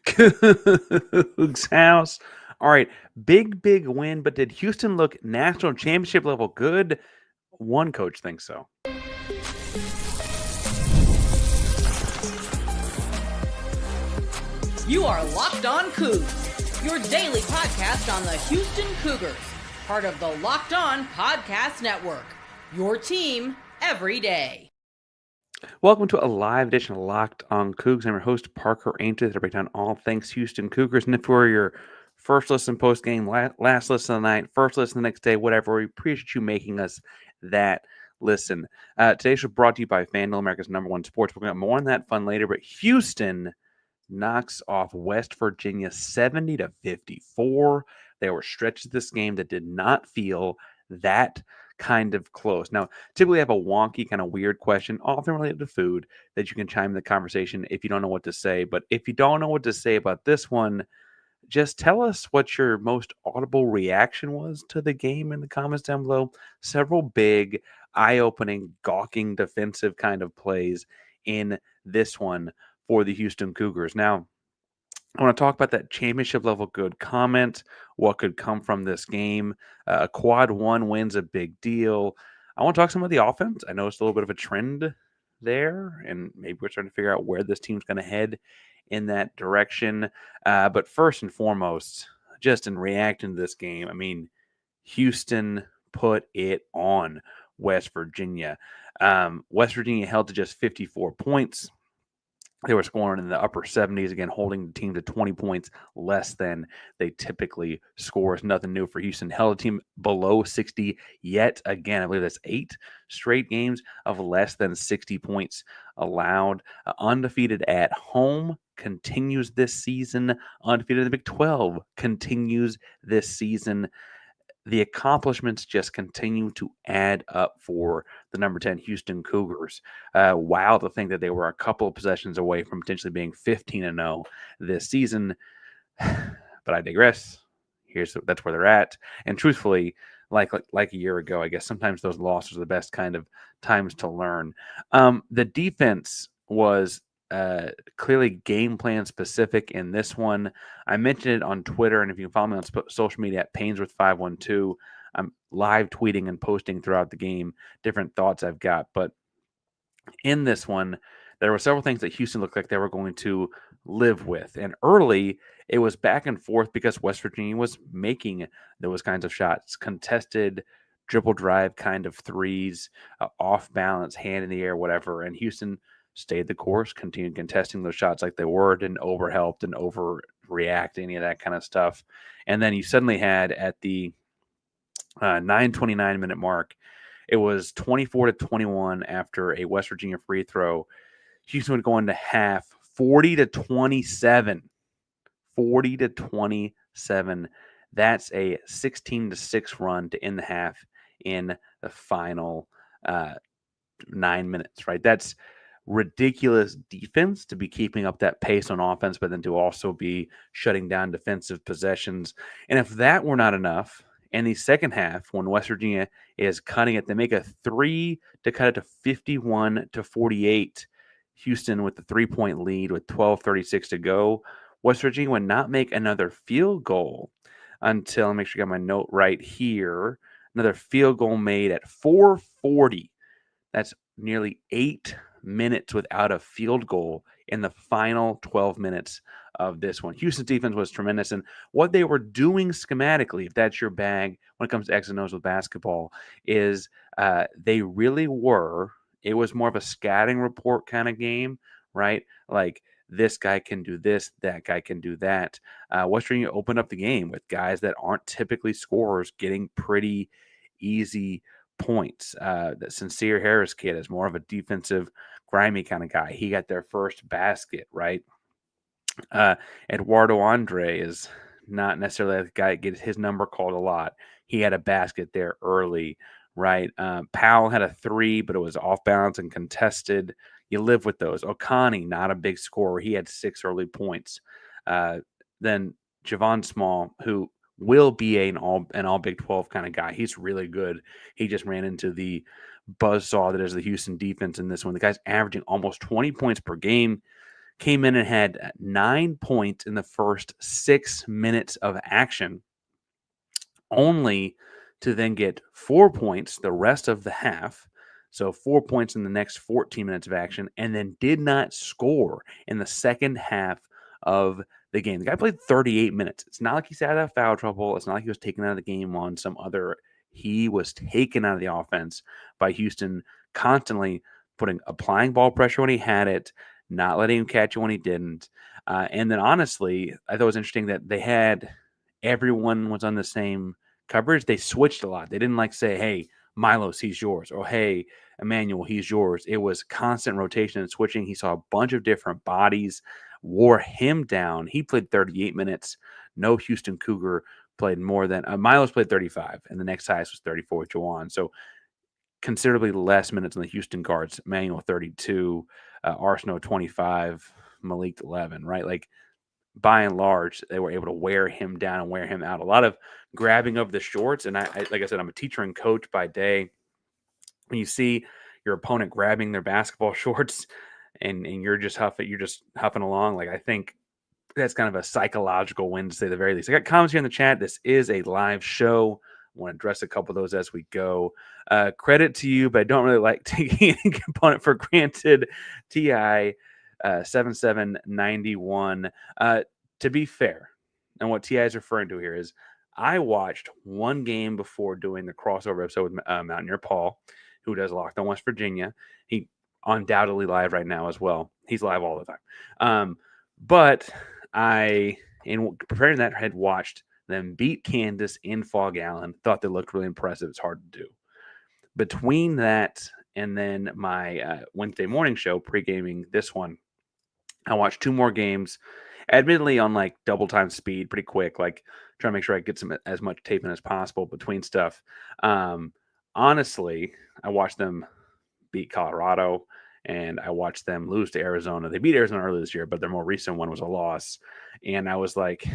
Coogs house. All right, big win, but did Houston look national championship level good? One coach thinks so. You are Locked On Coogs, your daily podcast on the Houston Cougars, part of the Locked On Podcast Network, your team every day. Welcome to a live edition of Locked On Coogs. I'm your host, Parker Aintree, to break down all things Houston Cougars. And if we're your first listen post-game, last listen of the night, first listen the next day, whatever, we appreciate you making us that listen. Today's show brought to you by FanDuel, America's #1 sports. We're going to have more on that fun later, but Houston knocks off West Virginia 70-54. There were stretches of this game that did not feel that kind of close. Now, typically I have a wonky, kind of weird question, often related to food, that you can chime in the conversation if you don't know what to say. But if you don't know what to say about this one, just tell us what your most audible reaction was to the game in the comments down below. Several big, eye-opening, gawking defensive kind of plays in this one for the Houston Cougars. Now, I want to talk about that championship level good comment, what could come from this game. A quad one win's a big deal. I want to talk some of the offense. I noticed a little bit of a trend there, and maybe we're starting to figure out where this team's going to head in that direction. But first and foremost, just in reacting to this game, I mean, Houston put it on West Virginia. West Virginia held to just 54 points. They were scoring in the upper 70s, again, holding the team to 20 points less than they typically score. Is nothing new for Houston. Held a team below 60 yet again. I believe that's 8 straight games of less than 60 points allowed. Undefeated at home continues this season. Undefeated in the Big 12 continues this season. The accomplishments just continue to add up for the number 10 Houston Cougars. Wild to think that they were a couple of possessions away from potentially being 15-0 this season. But I digress. That's where they're at. And truthfully, like a year ago, I guess sometimes those losses are the best kind of times to learn. The defense was clearly game plan specific in this one. I mentioned it on Twitter, and if you can follow me on social media at Painsworth512, I'm live tweeting and posting throughout the game different thoughts I've got. But in this one, there were several things that Houston looked like they were going to live with. And early, it was back and forth because West Virginia was making those kinds of shots, contested dribble drive kind of threes, off balance, hand in the air, whatever. And Houston stayed the course, continued contesting those shots like they were, didn't overhelp, didn't overreact, any of that kind of stuff. And then you suddenly had at the 9:29 minute mark, it was 24-21 after a West Virginia free throw. Houston would go into half 40-27. 40-27. That's a 16-6 run to end the half in the final 9 minutes, right? That's ridiculous defense to be keeping up that pace on offense, but then to also be shutting down defensive possessions. And if that were not enough, in the second half, when West Virginia is cutting it, they make a 3 to cut it to 51-48. Houston with the 3-point lead with 12:36 to go. West Virginia would not make another field goal until, I'll make sure I got my note right here, another field goal made at 4:40. That's nearly 8 minutes without a field goal in the final 12 minutes of this one. Houston's defense was tremendous, and what they were doing schematically, if that's your bag when it comes to X and O's with basketball, is they really were, it was more of a scouting report kind of game, right? Like, this guy can do this, that guy can do that. West Virginia opened up the game with guys that aren't typically scorers getting pretty easy points. The Sincere Harris kid is more of a defensive, grimy kind of guy. He got their first basket, right? Eduardo Andre is not necessarily the guy that gets his number called a lot. He had a basket there early, right? Powell had a 3, but it was off balance and contested. You live with those. Okani, not a big scorer. He had 6 early points. Then Javon Small, who will be an all Big 12 kind of guy. He's really good. He just ran into the buzzsaw that is the Houston defense in this one. The guy's averaging almost 20 points per game, came in and had 9 points in the first 6 minutes of action, only to then get 4 points the rest of the half. So 4 points in the next 14 minutes of action, and then did not score in the second half of the game. The guy played 38 minutes. It's not like he sat out of foul trouble. It's not like he was taken out of the game on some other. He was taken out of the offense by Houston, constantly applying ball pressure when he had it, not letting him catch it when he didn't. And then honestly, I thought it was interesting that they had everyone was on the same coverage. They switched a lot. They didn't like say, hey, Milos, he's yours, or hey, Emanuel, he's yours. It was constant rotation and switching. He saw a bunch of different bodies, wore him down. He played 38 minutes. No Houston Cougar played more than Milos played 35, and the next highest was 34 with Javon. So considerably less minutes on the Houston guards. Emanuel 32, Arsenault 25, Malik 11, right? Like, by and large, they were able to wear him down and wear him out. A lot of grabbing of the shorts. And I like I said, I'm a teacher and coach by day. When you see your opponent grabbing their basketball shorts and you're just huffing along, like, I think that's kind of a psychological win, to say the very least. I got comments here in the chat. This is a live show. I want to address a couple of those as we go. Credit to you, but I don't really like taking any component for granted. TI 7791. To be fair, and what TI is referring to here is I watched one game before doing the crossover episode with Mountaineer Paul, who does Locked On West Virginia. He undoubtedly live right now as well. He's live all the time. But I, in preparing that, had watched them beat Kansas in Fog Allen. Thought they looked really impressive. It's hard to do. Between that and then my Wednesday morning show, pre-gaming this one, I watched 2 more games, admittedly on like double time speed, pretty quick, like trying to make sure I get as much tape in as possible between stuff. Honestly, I watched them beat Colorado, and I watched them lose to Arizona. They beat Arizona earlier this year, but their more recent one was a loss. And I was like,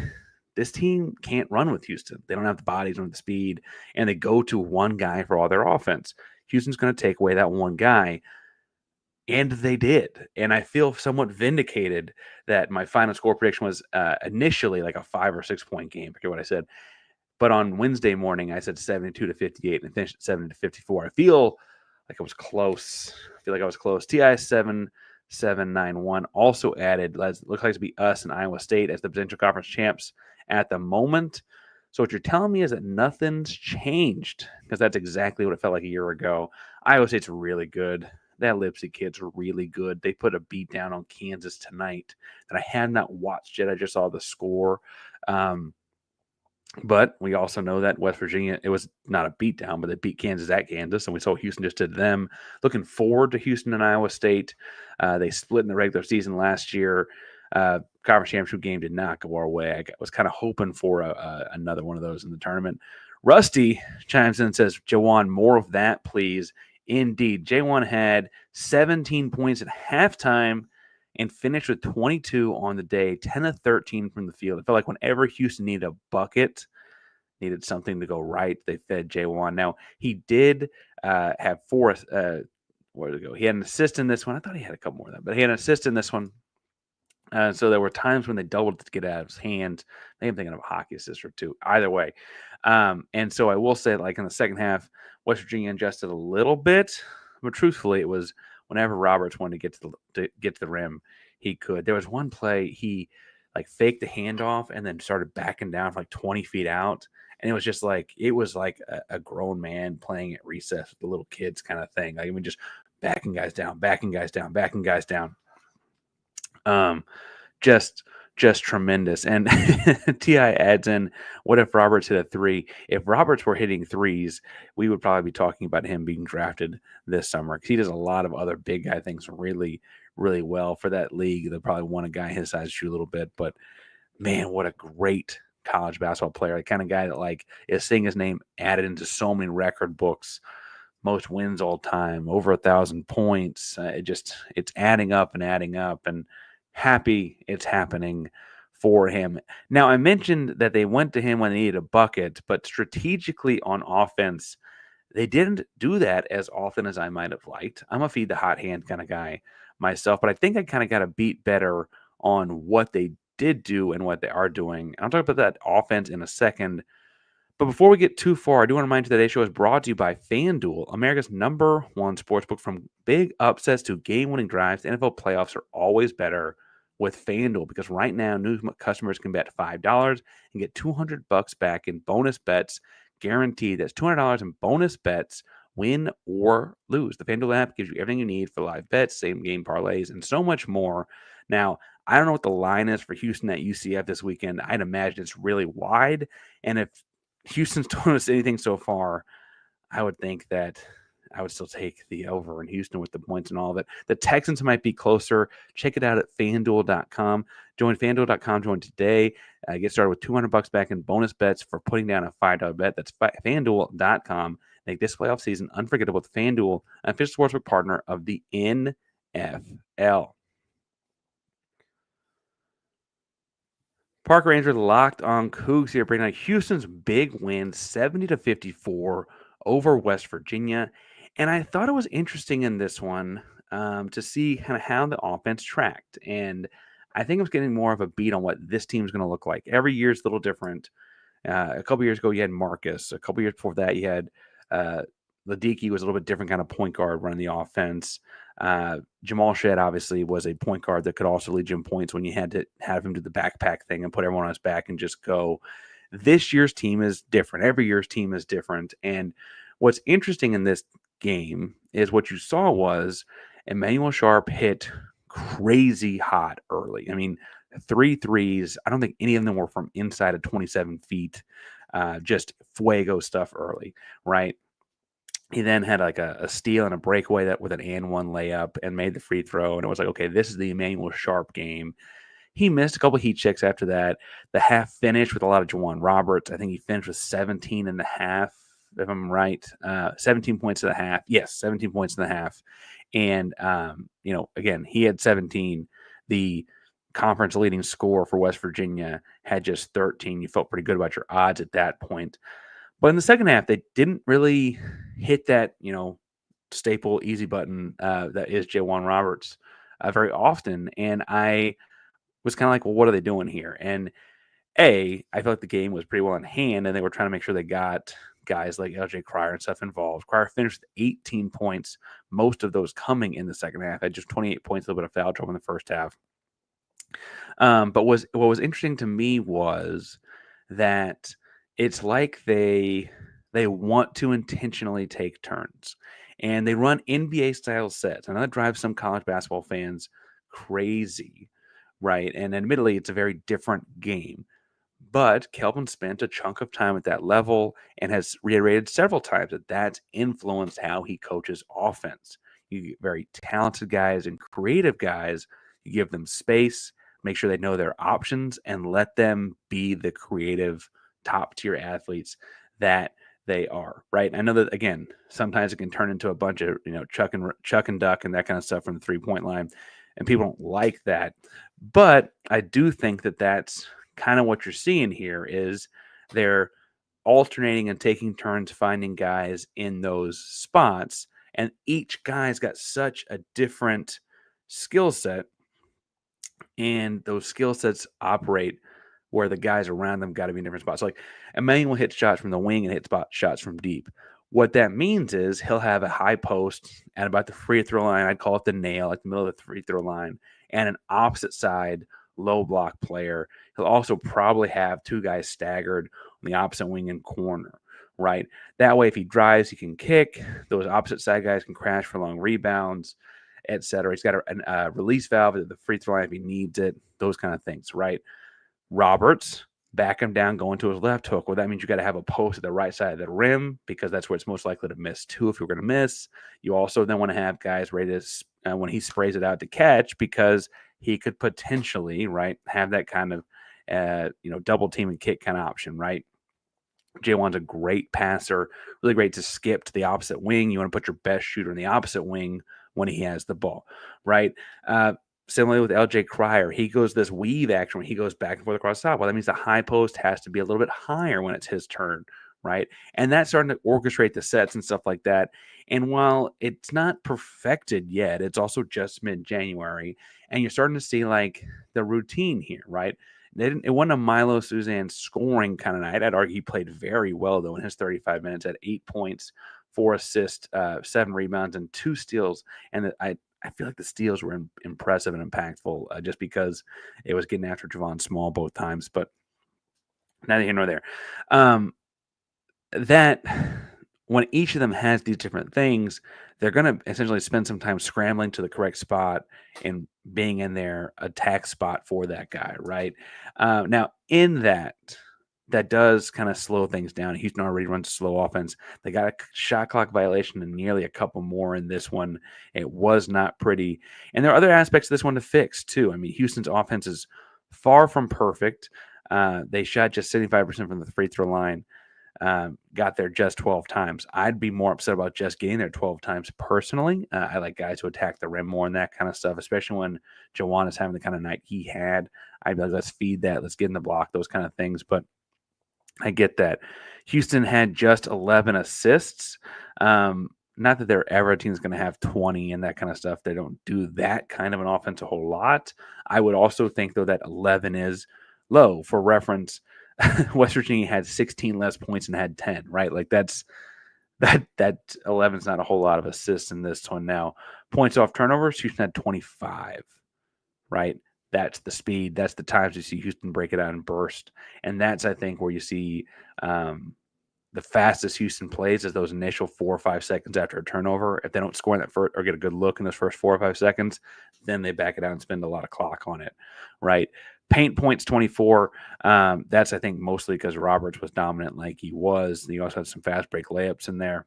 this team can't run with Houston. They don't have the bodies, don't have the speed, and they go to one guy for all their offense. Houston's going to take away that one guy. And they did. And I feel somewhat vindicated that my final score prediction was initially like a 5 or 6 point game. I forget what I said. But on Wednesday morning, I said 72-58 and finished at 70-54. I feel like I was close. TI 7791 also added, looks like to be us and Iowa State as the potential conference champs at the moment. So what you're telling me is that nothing's changed, because that's exactly what it felt like a year ago. Iowa State's really good. That Lipsy kid's really good. They put a beat down on Kansas tonight that I had not watched yet. I just saw the score. But we also know that West Virginia, it was not a beatdown, but they beat Kansas at Kansas, and we saw Houston just did them. Looking forward to Houston and Iowa State. They split in the regular season last year. Conference championship game did not go our way. I was kind of hoping for another one of those in the tournament. Rusty chimes in and says, Jawan, more of that, please. Indeed. J1 had 17 points at halftime and finished with 22 on the day, 10 of 13 from the field. It felt like whenever Houston needed a bucket, needed something to go right, they fed J1. Now, he did have 4. Where did it go? He had an assist in this one. I thought he had a couple more of that, but he had an assist in this one. So there were times when they doubled to get out of his hands. Maybe I'm thinking of a hockey assist or 2. Either way. And so I will say, like, in the second half, West Virginia adjusted a little bit, but truthfully, it was whenever Roberts wanted to get to the rim, he could. There was one play he like faked the handoff and then started backing down for like 20 feet out, and it was like a grown man playing at recess with the little kids kind of thing. Like, I mean, just backing guys down. Just tremendous. And TI adds in, what if Roberts hit a 3? If Roberts were hitting threes, we would probably be talking about him being drafted this summer, because he does a lot of other big guy things really, really well for that league. They'll probably want a guy his size shoot a little bit. But, man, what a great college basketball player. The kind of guy that, like, is seeing his name added into so many record books. Most wins all time, over 1,000 points. It's adding up, and happy it's happening for him. Now, I mentioned that they went to him when they needed a bucket, but strategically on offense, they didn't do that as often as I might have liked. I'm a feed the hot hand kind of guy, myself, but I think I kind of got a beat better on what they did do and what they are doing. I'll talk about that offense in a second. But before we get too far, I do want to remind you today's show is brought to you by FanDuel, America's #1 sportsbook. From big upsets to game-winning drives, the NFL playoffs are always better with FanDuel, because right now new customers can bet $5 and get $200 back in bonus bets guaranteed. That's $200 in bonus bets, win or lose. The FanDuel app gives you everything you need for live bets, same-game parlays, and so much more. Now, I don't know what the line is for Houston at UCF this weekend. I'd imagine it's really wide, and if Houston's told us anything so far, I would think that I would still take the over in Houston with the points and all of it. The Texans might be closer. Check it out at FanDuel.com. Join FanDuel.com. Join today. Get started with $200 back in bonus bets for putting down a $5 bet. That's FanDuel.com. Make this playoff season unforgettable with FanDuel, an official sportsbook partner of the NFL. Parker Ranger, Locked On Coogs here, bringing out Houston's big win, 70-54 over West Virginia. And I thought it was interesting in this one to see kind of how the offense tracked. And I think I was getting more of a beat on what this team's going to look like. Every year is a little different. A couple years ago, you had Marcus. A couple years before that, you had Ladiki was a little bit different kind of point guard running the offense. Jamal Shedd obviously was a point guard that could also lead you in points when you had to have him do the backpack thing and put everyone on his back and just go. This year's team is different. Every year's team is different. And what's interesting in this game is what you saw was Emanuel Sharp hit crazy hot early. I mean, 3 threes. I don't think any of them were from inside of 27 feet. Just fuego stuff early, right? He then had like a steal and a breakaway that with an and one layup and made the free throw. And it was like, okay, this is the Emanuel Sharp game. He missed a couple heat checks after that. The half finished with a lot of Javon Roberts. I think he finished with 17 and a half, if I'm right. 17 points in the half. Yes, 17 points in the half. And, again, he had 17. The conference leading scorer for West Virginia had just 13. You felt pretty good about your odds at that point. But in the second half, they didn't really hit that, staple easy button that is Javon Roberts very often. And I was kind of like, well, what are they doing here? And I felt like the game was pretty well in hand, and they were trying to make sure they got guys like LJ Cryer and stuff involved. Cryer finished with 18 points, most of those coming in the second half. Had just 28 points, a little bit of foul trouble in the first half. But what was interesting to me was that it's like they want to intentionally take turns, and they run NBA-style sets. I know that drives some college basketball fans crazy, right? And admittedly, it's a very different game. But Kelvin spent a chunk of time at that level and has reiterated several times that that's influenced how he coaches offense. You get very talented guys and creative guys. You give them space, make sure they know their options, and let them be the creative top-tier athletes that they are, right? I know that, again, sometimes it can turn into a bunch of, chuck and duck and that kind of stuff from the three-point line, and people don't like that. But I do think that that's kind of what you're seeing here is they're alternating and taking turns finding guys in those spots, and each guy's got such a different skill set, and those skill sets operate where the guys around them got to be in different spots. So like Emmanuel hits shots from the wing and hits shots from deep. What that means is he'll have a high post at about the free throw line. I'd call it the nail at the middle of the free throw line, and an opposite side low block player. He'll also probably have 2 guys staggered on the opposite wing and corner, right? That way, if he drives, he can kick. Those opposite side guys can crash for long rebounds, etc. He's got a release valve at the free throw line if he needs it, those kind of things, right? Roberts, back him down, going to his left hook. Well, that means you got to have a post at the right side of the rim because that's where it's most likely to miss too if you're going to miss. You also then want to have guys ready to, when he sprays it out, to catch, because he could potentially, right, have that kind of, double team and kick kind of option, right? Jaywan's a great passer, really great to skip to the opposite wing. You want to put your best shooter in the opposite wing when he has the ball, right? Similarly with LJ Cryer, he goes this weave action when he goes back and forth across the top. Well, that means the high post has to be a little bit higher when it's his turn, right? And that's starting to orchestrate the sets and stuff like that. And while it's not perfected yet, it's also just mid-January, and you're starting to see like the routine here, right? It wasn't a Milo Suzanne scoring kind of night. I'd argue he played very well though in his 35 minutes at 8 points, 4 assists, 7 rebounds, and 2 steals. And I feel like the steals were impressive and impactful just because it was getting after Javon Small both times. But neither here nor there. That when each of them has these different things, they're going to essentially spend some time scrambling to the correct spot and being in their attack spot for that guy, right? Now, in that does kind of slow things down. Houston already runs a slow offense. They got a shot clock violation and nearly a couple more in this one. It was not pretty. And there are other aspects of this one to fix, too. I mean, Houston's offense is far from perfect. They shot just 75% from the free throw line. Got there just 12 times. I'd be more upset about just getting there 12 times personally. I like guys who attack the rim more and that kind of stuff, especially when Jawan is having the kind of night he had. I'd be like, let's feed that. Let's get in the block, those kind of things. But I get that. Houston had just 11 assists. Not that they're ever a team's going to have 20 and that kind of stuff. They don't do that kind of an offense a whole lot. I would also think, though, that 11 is low. For reference, West Virginia had 16 less points and had 10, right? Like that 11 is not a whole lot of assists in this one. Now, points off turnovers, Houston had 25, right? That's the speed. That's the times you see Houston break it out and burst. And that's, I think, where you see the fastest Houston plays is those initial 4 or 5 seconds after a turnover. If they don't score in that first or get a good look in those first 4 or 5 seconds, then they back it out and spend a lot of clock on it, right? Paint points 24. That's, I think, mostly because Roberts was dominant like he was. He also had some fast break layups in there.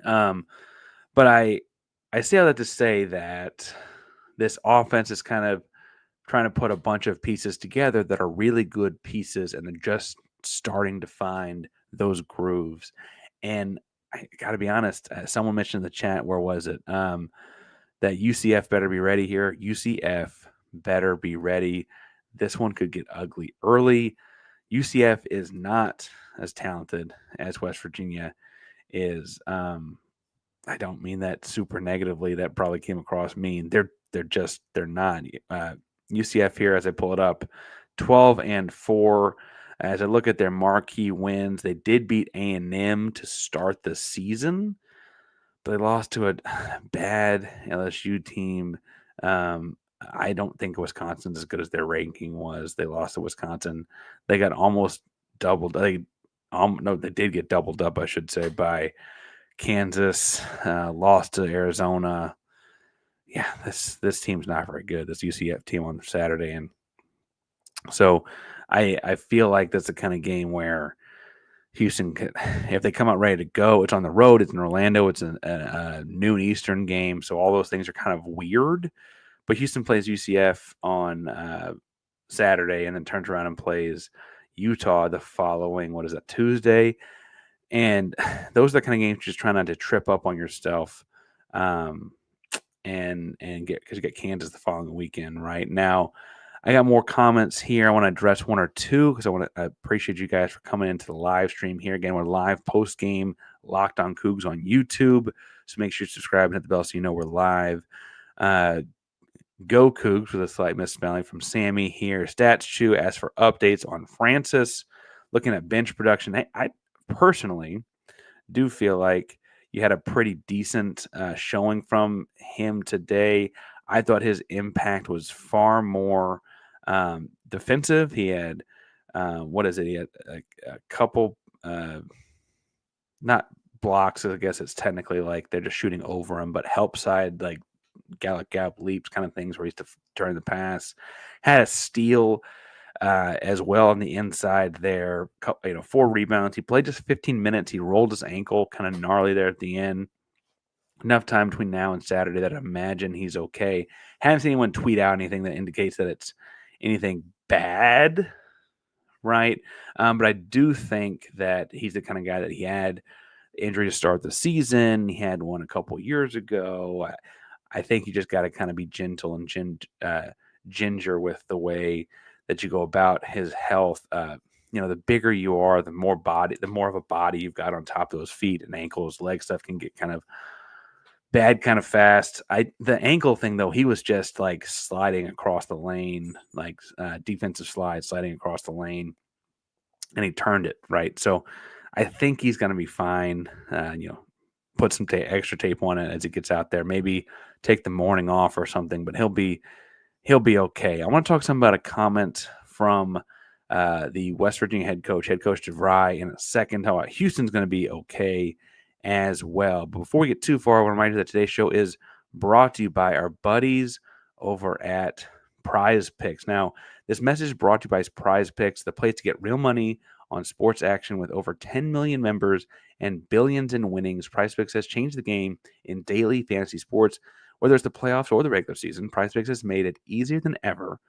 But I say all that to say that this offense is kind of trying to put a bunch of pieces together that are really good pieces, and they're just starting to find those grooves. And I got to be honest, someone mentioned in the chat, where was it? That UCF better be ready here. UCF better be ready. This one could get ugly early. UCF is not as talented as West Virginia is. I don't mean that super negatively. That probably came across mean. They're not. UCF here, as I pull it up, 12-4. As I look at their marquee wins, they did beat A&M to start the season, but they lost to a bad LSU team. I don't think Wisconsin's as good as their ranking was. They lost to Wisconsin. They got almost doubled. They did get doubled up, I should say, by Kansas. Lost to Arizona. Yeah, this team's not very good. This UCF team on Saturday, and so I feel like that's the kind of game where Houston could, if they come out ready to go, it's on the road, it's in Orlando, it's a noon Eastern game, so all those things are kind of weird. But Houston plays UCF on Saturday, and then turns around and plays Utah the following, Tuesday. And those are the kind of games just try not to trip up on yourself. And get, because you get Kansas the following weekend. Right now, I got more comments here. I want to address one or two because I appreciate you guys for coming into the live stream here. Again, we're live post game Locked On Coogs on YouTube, so make sure you subscribe and hit the bell so you know we're live. Go Cougs with a slight misspelling from Sammy here. Stats Chew asks for updates on Francis. Looking at bench production, I personally do feel like you had a pretty decent showing from him today. I thought his impact was far more defensive. He had, He had a couple, not blocks, I guess it's technically like they're just shooting over him, but help side, like gap leaps kind of things where he used to turn the pass. Had a steal as well on the inside there. 4 rebounds. He played just 15 minutes. He rolled his ankle kind of gnarly there at the end. Enough time between now and Saturday that I imagine he's okay. Haven't seen anyone tweet out anything that indicates that it's anything bad, right? But I do think that he's the kind of guy that he had injury to start the season. He had one a couple years ago. I think you just got to kind of be gentle and ginger with the way that you go about his health. the bigger you are, the more of a body you've got on top of those feet and ankles, leg stuff can get kind of bad kind of fast. The ankle thing though, he was just like sliding across the lane, like defensive slide, sliding across the lane, and he turned it right. So I think he's going to be fine. Put some extra tape on it as he gets out there. Maybe take the morning off or something, but he'll be okay. I want to talk some about a comment from the West Virginia head coach DeVry, in a second. How Houston's going to be okay as well. But before we get too far, I want to remind you that today's show is brought to you by our buddies over at Prize Picks. Now, this message is brought to you by Prize Picks, the place to get real money on sports action with over 10 million members and billions in winnings. Prize Picks has changed the game in daily fantasy sports. Whether it's the playoffs or the regular season, Prize Picks has made it easier than ever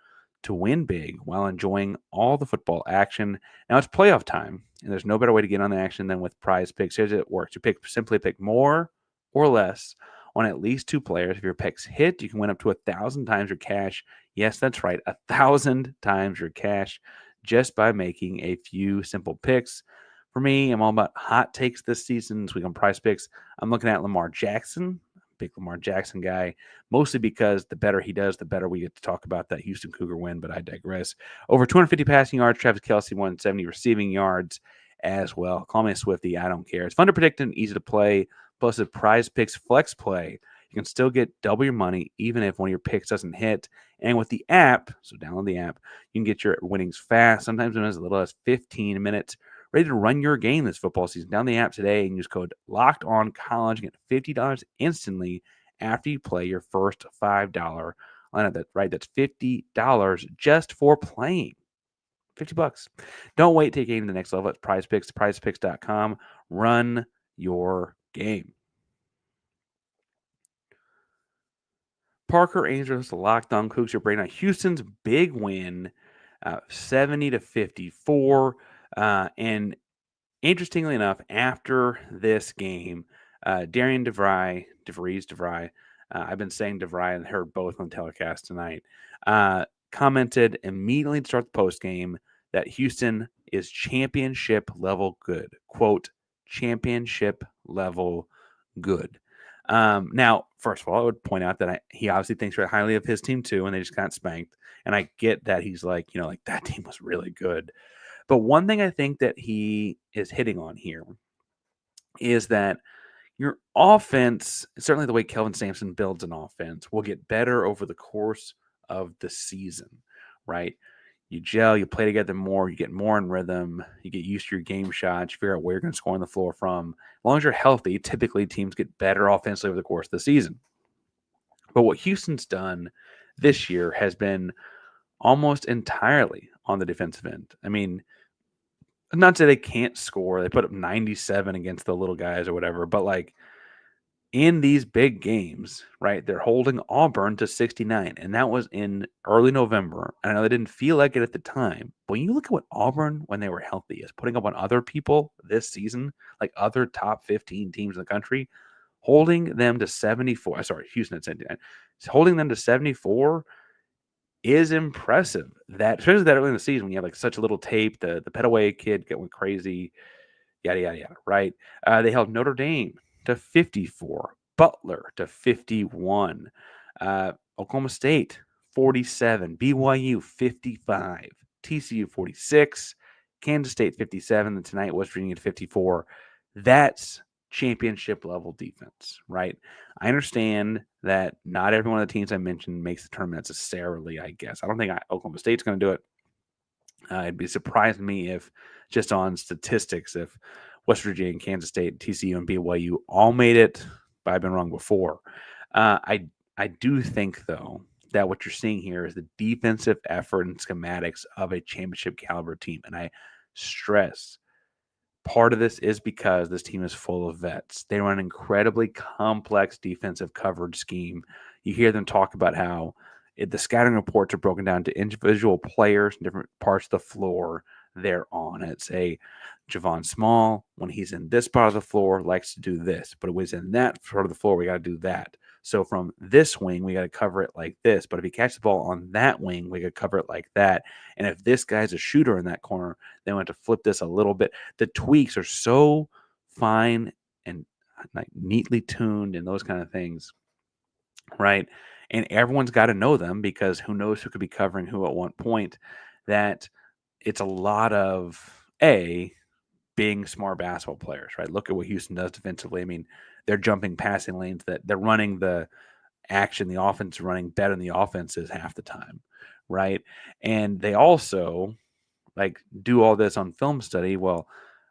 to win big while enjoying all the football action. Now it's playoff time, and there's no better way to get on the action than with Prize Picks. Here's how it works. You simply pick more or less on at least two players. If your picks hit, you can win up to 1,000 times your cash. Yes, that's right, 1,000 times your cash just by making a few simple picks. For me, I'm all about hot takes this season. This week on Prize Picks, I'm looking at Lamar Jackson. Big Lamar Jackson guy, mostly because the better he does, the better we get to talk about that Houston Cougar win, but I digress. Over 250 passing yards, Travis Kelce 170 receiving yards as well. Call me a Swiftie, I don't care. It's fun to predict and easy to play. Plus, with Prize Picks Flex Play, you can still get double your money even if one of your picks doesn't hit. And with the app, so download the app, you can get your winnings fast, sometimes in as little as 15 minutes. Ready to run your game this football season? Download the app today and use code LOCKEDONCollege and get $50 instantly after you play your first $5 lineup. That's right. That's $50 just for playing. $50. Don't wait to take your game to the next level. It's Prize Picks, prizepicks.com. Run your game. Parker Angels, the Locked On Coogs, are bringing on Houston's big win, 70-54. And interestingly enough, after this game, Darian DeVries, I've been saying DeVry and heard both on telecast tonight, commented immediately to start the post game that Houston is championship level good. Quote, championship level good. Now, first of all, I would point out that he obviously thinks very highly of his team too, and they just got spanked. And I get that he's like, that team was really good. But one thing I think that he is hitting on here is that your offense, certainly the way Kelvin Sampson builds an offense, will get better over the course of the season, right? You gel, you play together more, you get more in rhythm, you get used to your game shots, you figure out where you're going to score on the floor from. As long as you're healthy, typically teams get better offensively over the course of the season. But what Houston's done this year has been almost entirely on the defensive end. I mean, not to say they can't score. They put up 97 against the little guys or whatever. But like in these big games, right, they're holding Auburn to 69. And that was in early November. And I know they didn't feel like it at the time. But when you look at what Auburn, when they were healthy, is putting up on other people this season, like other top 15 teams in the country, holding them to 74. Sorry, Houston at 79. Holding them to 74 is impressive. That, especially that early in the season, when you have like such a little tape, the Petaway kid went crazy, yada yada yada. Right? They held Notre Dame to 54, Butler to 51, Oklahoma State 47, BYU 55, TCU 46, Kansas State 57, and tonight West Virginia 54. That's championship level defense, right? I understand that not every one of the teams I mentioned makes the tournament necessarily, I guess. I don't think Oklahoma State's going to do it. It'd be surprising me if, just on statistics, if West Virginia and Kansas State, TCU and BYU all made it, but I've been wrong before. I do think, though, that what you're seeing here is the defensive effort and schematics of a championship caliber team. And I stress, part of this is because this team is full of vets. They run an incredibly complex defensive coverage scheme. You hear them talk about how the scouting reports are broken down to individual players in different parts of the floor they're on. It's a Javon Small, when he's in this part of the floor, likes to do this. But when he's in that part of the floor, we got to do that. So from this wing, we got to cover it like this. But if he catches the ball on that wing, we got to cover it like that. And if this guy's a shooter in that corner, then we have to flip this a little bit. The tweaks are so fine and like neatly tuned and those kind of things, right? And everyone's got to know them because who knows who could be covering who at one point. That it's a lot of being smart basketball players, right? Look at what Houston does defensively. I mean, they're jumping passing lanes, that they're running the action, the offense running better than the offense is half the time, right? And they also like do all this on film study. Well,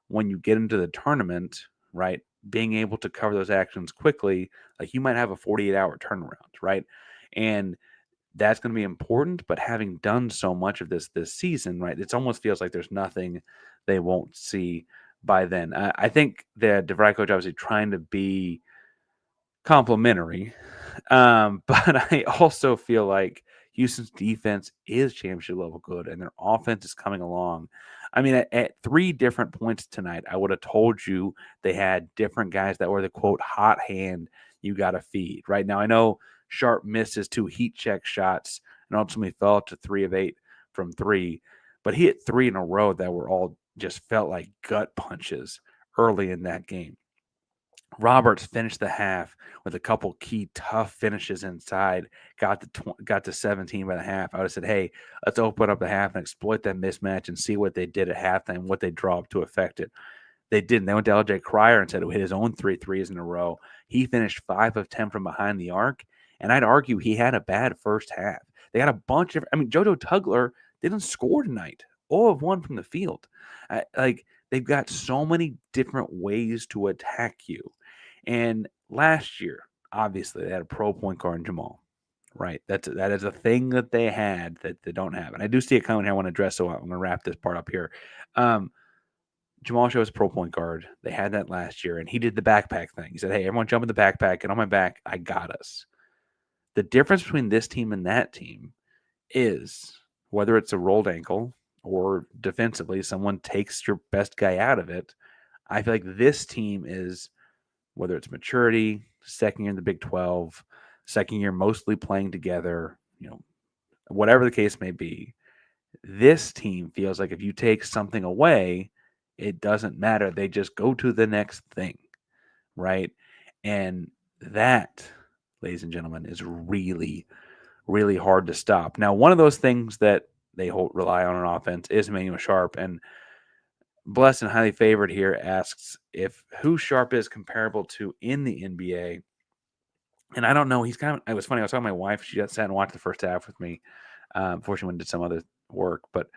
when you get into the tournament, right, being able to cover those actions quickly, like you might have a 48-hour turnaround, right? And that's going to be important. But having done so much of this season, right, it almost feels like there's nothing they won't see by then. I think the DeVry coach obviously trying to be complimentary, but I also feel like Houston's defense is championship level good, and their offense is coming along. I mean, at 3 different points tonight, I would have told you they had different guys that were the quote hot hand you got to feed. Right now, I know Sharp missed his 2 heat check shots and ultimately fell to 3 of 8 from 3, but he hit 3 in a row that were all just felt like gut punches early in that game. Roberts finished the half with a couple key tough finishes inside, got to 17 by the half. I would have said, hey, let's open up the half and exploit that mismatch and see what they did at halftime, what they dropped to affect it. They didn't. They went to LJ Cryer and said he hit his own 3 threes in a row. He finished 5 of 10 from behind the arc, and I'd argue he had a bad first half. They got a bunch of – I mean, JoJo Tugler didn't score tonight. 0 of 1 from the field. They've got so many different ways to attack you. And last year, obviously, they had a pro point guard in Jamal, right? That is a thing that they had that they don't have. And I do see a comment here I want to address, so I'm going to wrap this part up here. Jamal shows pro point guard. They had that last year, and he did the backpack thing. He said, hey, everyone jump in the backpack, get on my back. I got us. The difference between this team and that team is whether it's a rolled ankle or defensively, someone takes your best guy out of it. I feel like this team is, whether it's maturity, second year in the Big 12, second year mostly playing together, whatever the case may be, this team feels like if you take something away, it doesn't matter. They just go to the next thing, right? And that, ladies and gentlemen, is really, really hard to stop. Now, one of those things that they rely on offense is Emanuel Sharp, and Blessed and Highly Favored here asks if who Sharp is comparable to in the NBA. And I don't know. He's kind of, it was funny. I was talking to my wife. She sat and watched the first half with me before she went and did some other work. But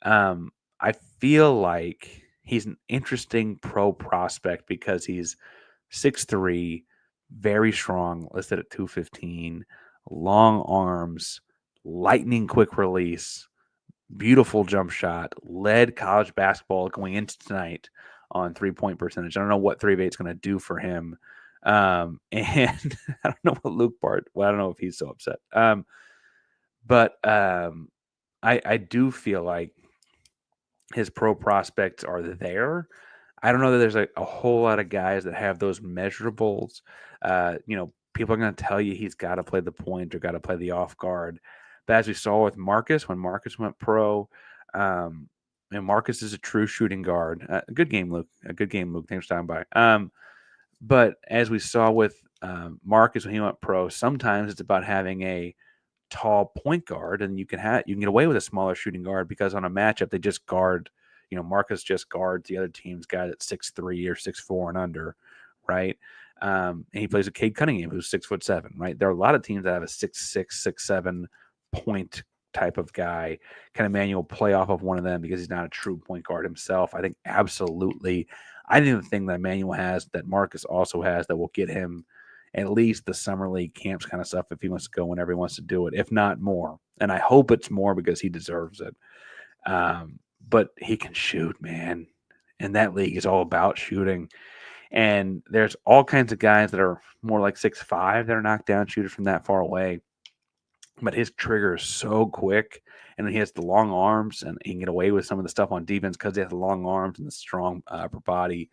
I feel like he's an interesting pro prospect because he's 6'3", very strong, listed at 215, long arms, lightning quick release, beautiful jump shot, led college basketball going into tonight on 3-point percentage. I don't know what 3 of 8 is going to do for him. And I don't know what Luke Bart, well, I don't know if he's so upset. But I do feel like his pro prospects are there. I don't know that there's a whole lot of guys that have those measurables. People are going to tell you he's got to play the point or got to play the off guard. But as we saw with Marcus, when Marcus went pro, and Marcus is a true shooting guard. A good game, Luke. Thanks for stopping by. But as we saw with Marcus when he went pro, sometimes it's about having a tall point guard, and you can get away with a smaller shooting guard because on a matchup they just guard. Marcus just guards the other team's guy that's 6'3" or 6'4" and under, right? And he plays with Cade Cunningham, who's 6'7", right? There are a lot of teams that have a 6'6", 6'7" point type of guy. Can Emanuel play off of one of them because he's not a true point guard himself? I think absolutely. I think the thing that Emanuel has that Marcus also has that will get him at least the summer league camps kind of stuff if he wants to go whenever he wants to do it, if not more. And I hope it's more because he deserves it. But he can shoot, man. And that league is all about shooting. And there's all kinds of guys that are more like 6'5" that are knockdown shooters from that far away. But his trigger is so quick, and he has the long arms, and he can get away with some of the stuff on defense because he has the long arms and the strong upper body.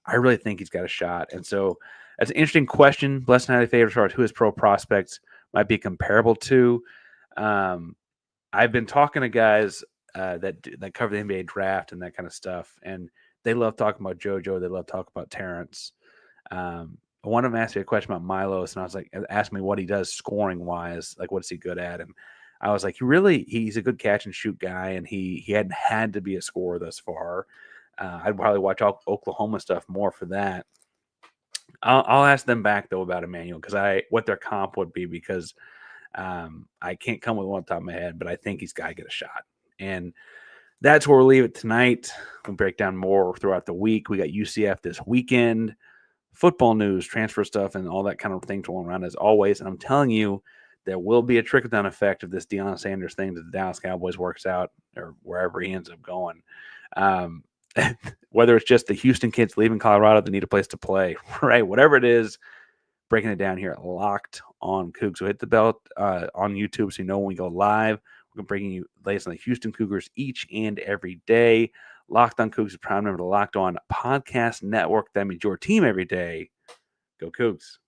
I really think he's got a shot. And so That's an interesting question. Blessed and highly favored as far as who his pro prospects might be comparable to. I've been talking to guys that cover the NBA draft and that kind of stuff, and they love talking about JoJo. They love talking about Terrence. One of them asked me a question about Milos, and I was like, asked me what he does scoring wise, like what's he good at, and I was like, he's a good catch and shoot guy, and he hadn't had to be a scorer thus far. I'd probably watch Oklahoma stuff more for that. I'll ask them back though about Emanuel because what their comp would be because I can't come with one on top of my head, but I think he's got to get a shot. And that's where we'll leave it tonight. We'll break down more throughout the week. We got UCF this weekend, football news, transfer stuff, and all that kind of thing going around as always. And I'm telling you, there will be a trickle-down effect if this Deion Sanders thing that the Dallas Cowboys works out or wherever he ends up going. Whether it's just the Houston kids leaving Colorado that need a place to play, right? Whatever it is, breaking it down here at Locked On Coogs. So hit the bell on YouTube so you know when we go live. We're bringing you the latest on the Houston Cougars each and every day. Locked On Coogs is a proud member of the Locked On Podcast Network. That means your team every day. Go Cougs.